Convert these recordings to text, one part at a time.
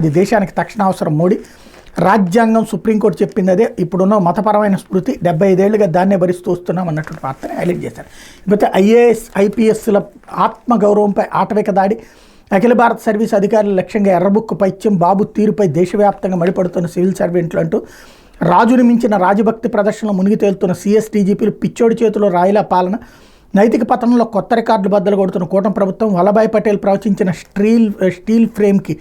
ఇది దేశానికి తక్షణ అవసరం. మోడీ రాజ్యాంగం సుప్రీంకోర్టు చెప్పింది అదే. ఇప్పుడున్న మతపరమైన స్మృతి 75 ఏళ్లుగా దాన్నే భరిస్తూ వస్తున్నాం అన్నటువంటి వార్తని హైలైట్ చేశారు. ఇకపోతే ఐఏఎస్ ఐపీఎస్ల ఆత్మగౌరవంపై ఆటవిక దాడి, అఖిల భారత సర్వీస్ అధికారుల లక్ష్యంగా ఎర్రబుక్కు పైత్యం, బాబు తీరుపై దేశవ్యాప్తంగా మడిపడుతున్న సివిల్ సర్వెంట్లు అంటూ రాజుని మించిన రాజభక్తి ప్రదర్శనలో మునిగి తేలుతున్న సిఎస్ డీజీపీలు, పిచ్చోడి చేతిలో రాయిలా పాలన, నైతిక పతనంలో కొత్త రికార్డులు బద్దలు కొడుతున్న కూటమి ప్రభుత్వం, వల్లభాయ్ పటేల్ ప్రవచించిన స్టీల్ ఫ్రేమ్కి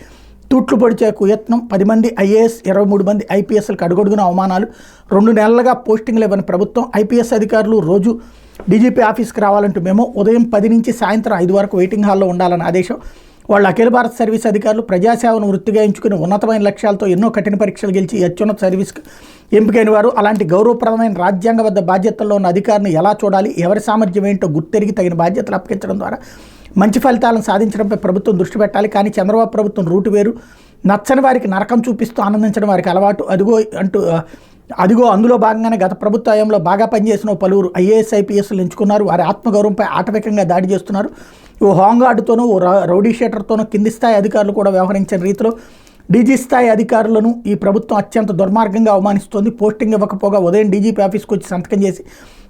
తూట్లు పొడిచే కుయత్నం, 10 మంది ఐఏఎస్ 23 మంది ఐపీఎస్లకు అడుగడుగున అవమానాలు, 2 నెలలుగా పోస్టింగ్లు ఇవ్వని ప్రభుత్వం, ఐపీఎస్ అధికారులు రోజు డీజీపీ ఆఫీస్కి రావాలంటూ మేము ఉదయం 10 నుంచి సాయంత్రం 5 వరకు వెయిటింగ్ హాల్లో ఉండాలని ఆదేశం. వాళ్ళు అఖిల భారత సర్వీస్ అధికారులు ప్రజాసేవను వృత్తిగా ఎంచుకుని ఉన్నతమైన లక్ష్యాలతో ఎన్నో కఠిన పరీక్షలు గెలిచి అత్యున్నత సర్వీస్కి ఎంపికైన వారు. అలాంటి గౌరవప్రదమైన రాజ్యాంగబద్ధ బాధ్యతల్లో ఉన్న అధికారిని ఎలా చూడాలి, ఎవరి సామర్థ్యం ఏంటో గుర్తెరిగి తగిన బాధ్యతలు అప్పగించడం ద్వారా మంచి ఫలితాలను సాధించడంపై ప్రభుత్వం దృష్టి పెట్టాలి. కానీ చంద్రబాబు ప్రభుత్వం రూటు వేరు. నచ్చని వారికి నరకం చూపిస్తూ ఆనందించడం వారికి అలవాటు. అదిగో అందులో భాగంగానే గత ప్రభుత్వ హయాంలో బాగా పనిచేసిన పలువురు ఐఏఎస్ ఐపీఎస్లు ఎంచుకున్నారు. వారి ఆత్మగౌరవంపై ఆటవికంగా దాడి చేస్తున్నారు. ఓ హోంగార్డుతోనూ ఓ రౌడీ షీటర్తోనూ కింది స్థాయి అధికారులు కూడా వ్యవహరించిన రీతిలో డీజీ స్థాయి అధికారులను ఈ ప్రభుత్వం అత్యంత దుర్మార్గంగా అవమానిస్తోంది. పోస్టింగ్ ఇవ్వకపోగా ఉదయం డీజీపీ ఆఫీస్కి వచ్చి సంతకం చేసి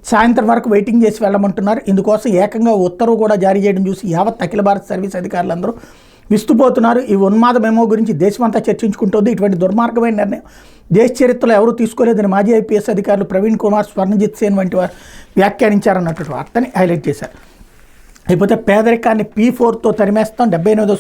సాయంత్రం వరకు వెయిటింగ్ చేసి వెళ్ళమంటున్నారు. ఇందుకోసం ఏకంగా ఉత్తర్వు కూడా జారీ చేయడం చూసి యావత్ అఖిల భారత సర్వీస్ అధికారులందరూ విస్తుపోతున్నారు. ఈ ఉన్మాద మెమో గురించి దేశమంతా చర్చించుకుంటోంది. ఇటువంటి దుర్మార్గమైన నిర్ణయం దేశ చరిత్రలో ఎవరూ తీసుకోలేదని మాజీ ఐపీఎస్ అధికారులు ప్రవీణ్ కుమార్, స్వర్ణజిత్ సేన్ వంటి వారు వ్యాఖ్యానించారన్నటువంటి వార్తని హైలైట్ చేశారు. అయిపోతే పేదరికాన్ని P4తో తరిమేస్తాం, 78వ